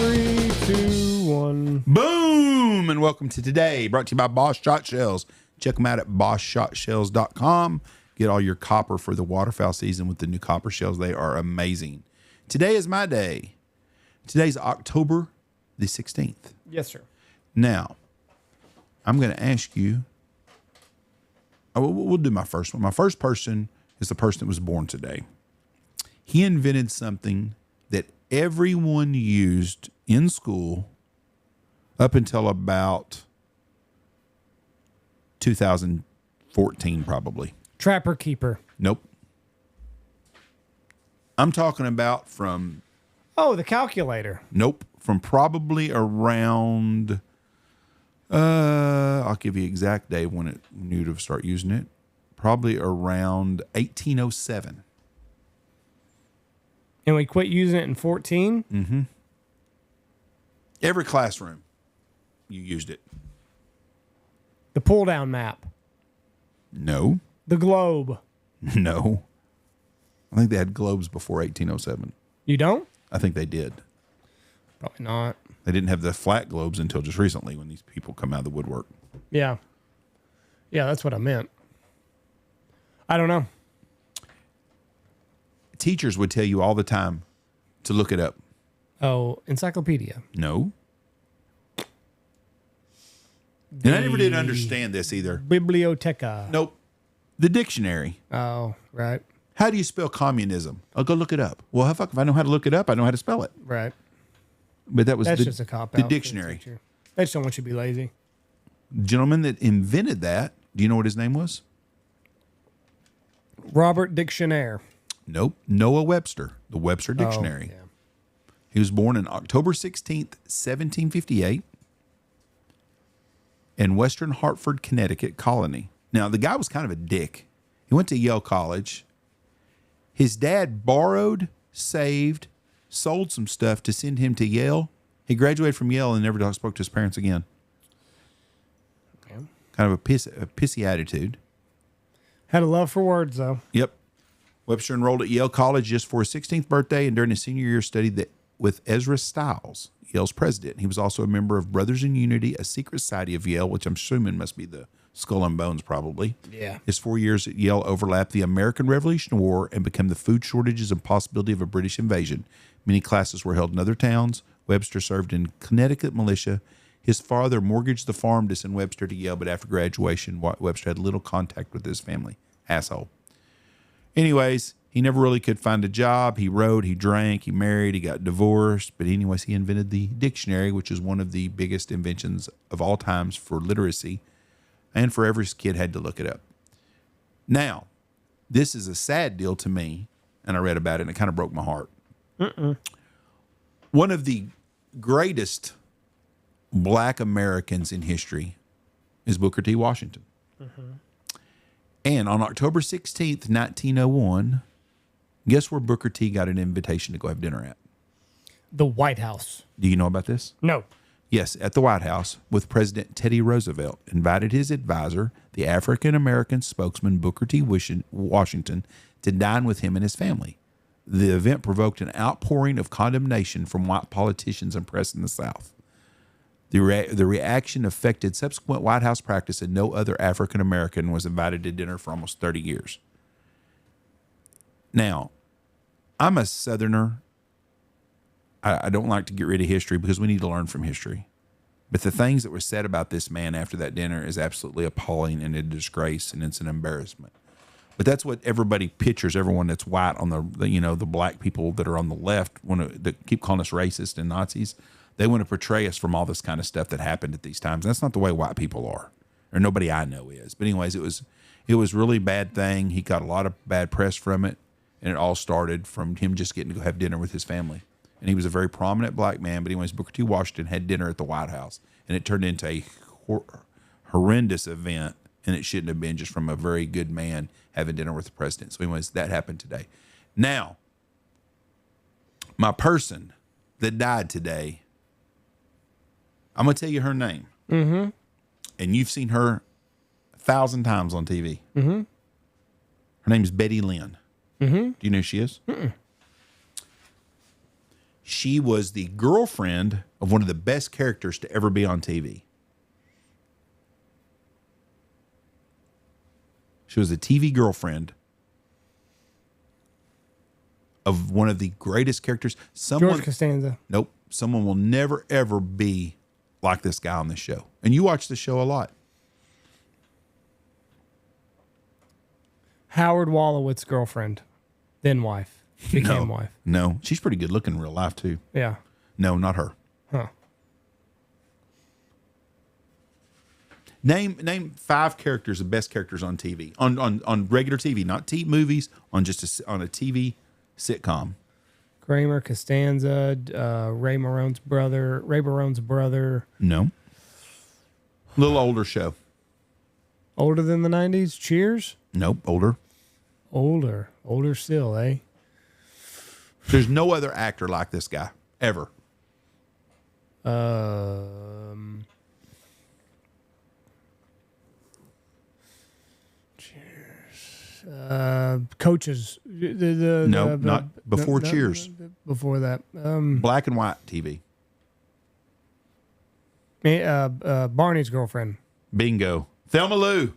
3, 2, 1. Boom! And welcome to Today, brought to you by Boss Shot Shells. Check them out at bosshotshells.com. Get all your copper for the waterfowl season with the new copper shells. They are amazing. Today is my day. Today's October the 16th. Yes, sir. Now, I'm going to ask you, we'll do my first one. My first person is the person that was born today. He invented something that everyone used in school up until about 2014, probably. Trapper Keeper. Nope. I'm talking about from... Oh, the calculator. Nope. From probably around... I'll give you exact day when you'd have started using it. Probably around 1807. And we quit using it in 14? Mm-hmm. Every classroom, you used it. The pull-down map. No. The globe. No. I think they had globes before 1807. You don't? I think they did. Probably not. They didn't have the flat globes until just recently when these people come out of the woodwork. Yeah. Yeah, that's what I meant. I don't know. Teachers would tell you all the time to look it up. Oh, encyclopedia. No. And I never did understand this either. Biblioteca. Nope. The dictionary. Oh, right. How do you spell communism? I'll go look it up. Well, if I know how to look it up, I know how to spell it. Right. But that's just a cop-out. The dictionary. They just don't want you to be lazy. The gentleman that invented that, do you know what his name was? Robert Dictionnaire. Nope. Noah Webster, the Webster Dictionary. Oh, yeah. He was born on October 16th, 1758 in Western Hartford, Connecticut colony. Now, the guy was kind of a dick. He went to Yale College. His dad borrowed, saved, sold some stuff to send him to Yale. He graduated from Yale and never spoke to his parents again. Okay. Kind of a pissy attitude. Had a love for words, though. Yep. Webster enrolled at Yale College just for his 16th birthday, and during his senior year studied with Ezra Stiles, Yale's president. He was also a member of Brothers in Unity, a secret society of Yale, which I'm assuming must be the Skull and Bones, probably. Yeah. His 4 years at Yale overlapped the American Revolutionary War and became the food shortages and possibility of a British invasion. Many classes were held in other towns. Webster served in Connecticut militia. His father mortgaged the farm to send Webster to Yale, but after graduation, Webster had little contact with his family. Asshole. Anyways, he never really could find a job. He wrote, he drank, he married, he got divorced. But anyways, he invented the dictionary, which is one of the biggest inventions of all times for literacy. And for every kid had to look it up. Now, this is a sad deal to me, and I read about it, and it kind of broke my heart. One of the greatest black Americans in history is Booker T. Washington. And on October 16th, 1901, guess where Booker T. got an invitation to go have dinner at? The White House. Do you know about this? No. Yes, at the White House with President Teddy Roosevelt, invited his advisor, the African-American spokesman Booker T. Washington, to dine with him and his family. The event provoked an outpouring of condemnation from white politicians and press in the South. The reaction affected subsequent White House practice, and no other African-American was invited to dinner for almost 30 years. Now, I'm a Southerner. I don't like to get rid of history because we need to learn from history. But the things that were said about this man after that dinner is absolutely appalling and a disgrace, and it's an embarrassment. But that's what everybody pictures, everyone that's white on the black people that are on the left that keep calling us racist and Nazis. They want to portray us from all this kind of stuff that happened at these times. And that's not the way white people are, or nobody I know is. But anyways, it was really bad thing. He got a lot of bad press from it, and it all started from him just getting to go have dinner with his family. And he was a very prominent black man. But anyways, Booker T. Washington had dinner at the White House, and it turned into a horrendous event, and it shouldn't have been just from a very good man having dinner with the president. So anyways, that happened today. Now, my person that died today, I'm going to tell you her name. Mm-hmm. And you've seen her 1,000 times on TV. Mm-hmm. Her name is Betty Lynn. Mm-hmm. Do you know who she is? Mm-mm. She was the girlfriend of one of the best characters to ever be on TV. She was the TV girlfriend of one of the greatest characters. George Costanza. Nope. Someone will never, ever be like this guy on this show. And you watch the show a lot. Howard Wollowitz's girlfriend, then wife, became wife. No, she's pretty good looking in real life too. Yeah. No, not her. Huh. Name 5 characters, the best characters on TV, on regular TV, not movies, on on a TV sitcom. Kramer, Costanza, Ray Barone's brother. No. A little older show. Older than the 90s? Cheers? Nope, older. Older still, eh? There's no other actor like this guy ever. Coaches. Not before Cheers. Before that. Black and white TV. Barney's girlfriend. Bingo. Thelma Lou.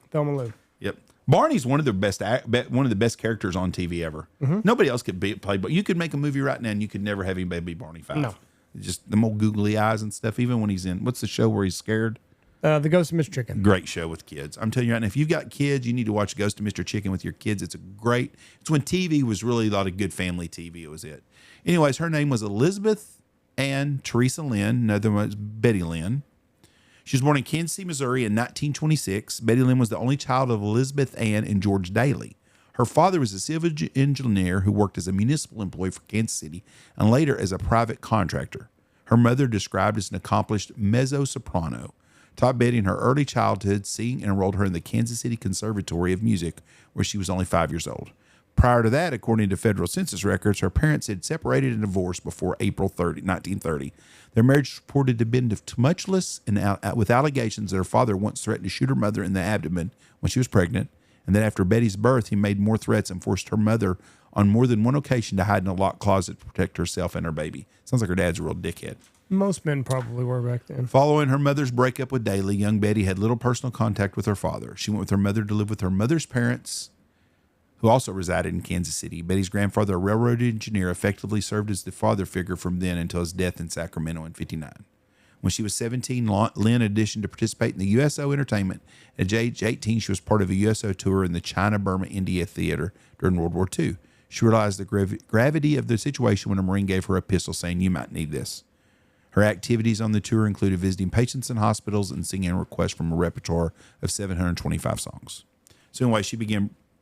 Yep. Barney's one of the best characters on TV ever. Mm-hmm. Nobody else could play, but you could make a movie right now and you could never have anybody be Barney Fife. No. Just the old googly eyes and stuff. Even when he's in, what's the show where he's scared? The Ghost of Mr. Chicken. Great show with kids. I'm telling you right now, if you've got kids, you need to watch Ghost of Mr. Chicken with your kids. It's when TV was really a lot of good family TV. It was it. Anyways, her name was Elizabeth Ann Teresa Lynn. Another one was Betty Lynn. She was born in Kansas City, Missouri in 1926. Betty Lynn was the only child of Elizabeth Ann and George Daly. Her father was a civil engineer who worked as a municipal employee for Kansas City and later as a private contractor. Her mother, described as an accomplished mezzo-soprano, taught Betty in her early childhood singing and enrolled her in the Kansas City Conservatory of Music, where she was only 5 years old. Prior to that, according to federal census records, her parents had separated and divorced before April 1930. Their marriage was reported to have been tumultuous and with allegations that her father once threatened to shoot her mother in the abdomen when she was pregnant, and that after Betty's birth, he made more threats and forced her mother on more than one occasion to hide in a locked closet to protect herself and her baby. Sounds like her dad's a real dickhead. Most men probably were back then. Following her mother's breakup with Daly, young Betty had little personal contact with her father. She went with her mother to live with her mother's parents, who also resided in Kansas City. Betty's grandfather, a railroad engineer, effectively served as the father figure from then until his death in Sacramento in 1959. When she was 17, Lynn auditioned to participate in the USO Entertainment. At age 18, she was part of a USO tour in the China-Burma-India Theater during World War II. She realized the gravity of the situation when a Marine gave her a pistol saying, "You might need this." Her activities on the tour included visiting patients in hospitals and singing requests from a repertoire of 725 songs. So anyway, she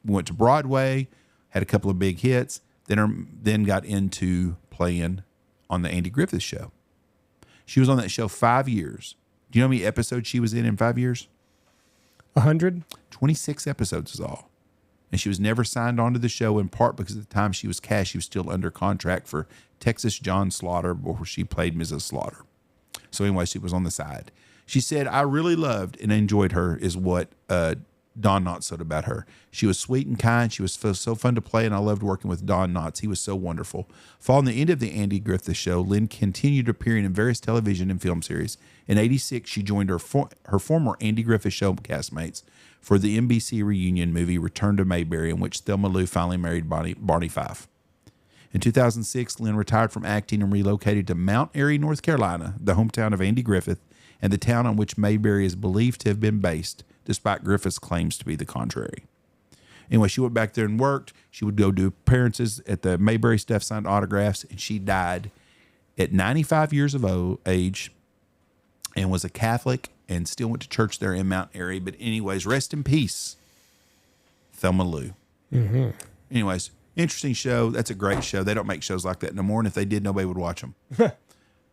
went to Broadway, had a couple of big hits, then got into playing on the Andy Griffith Show. She was on that show 5 years. Do you know how many episodes she was in 5 years? 100? 26 episodes is all. And she was never signed on to the show, in part because at the time she was cast, she was still under contract for Texas John Slaughter, where she played Mrs. Slaughter. So anyway, she was on the side. She said, "I really loved and enjoyed her," is what Don Knotts said about her. "She was sweet and kind. She was so fun to play, and I loved working with Don Knotts. He was so wonderful." Following the end of the Andy Griffith Show, Lynn continued appearing in various television and film series. In 1986, she joined her former Andy Griffith Show castmates for the NBC reunion movie Return to Mayberry, in which Thelma Lou finally married Barney Fife. In 2006, Lynn retired from acting and relocated to Mount Airy, North Carolina, the hometown of Andy Griffith, and the town on which Mayberry is believed to have been based, despite Griffith's claims to be the contrary. Anyway, she went back there and worked. She would go do appearances at the Mayberry stuff, signed autographs, and she died at 95 years of age and was a Catholic and still went to church there in Mount Airy. But anyways, rest in peace, Thelma Lou. Mm-hmm. Anyways, interesting show. That's a great show. They don't make shows like that no more, and if they did, nobody would watch them.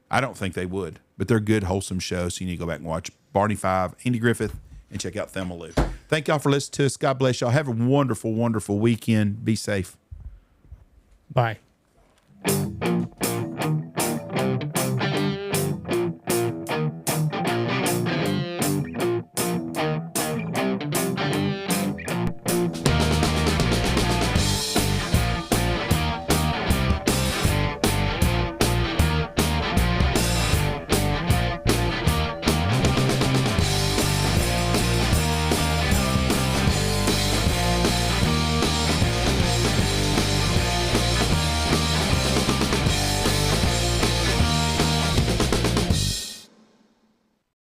I don't think they would, but they're good, wholesome shows, so you need to go back and watch Barney Five, Andy Griffith, and check out Thelma Lou. Thank y'all for listening to us. God bless y'all. Have a wonderful, wonderful weekend. Be safe. Bye.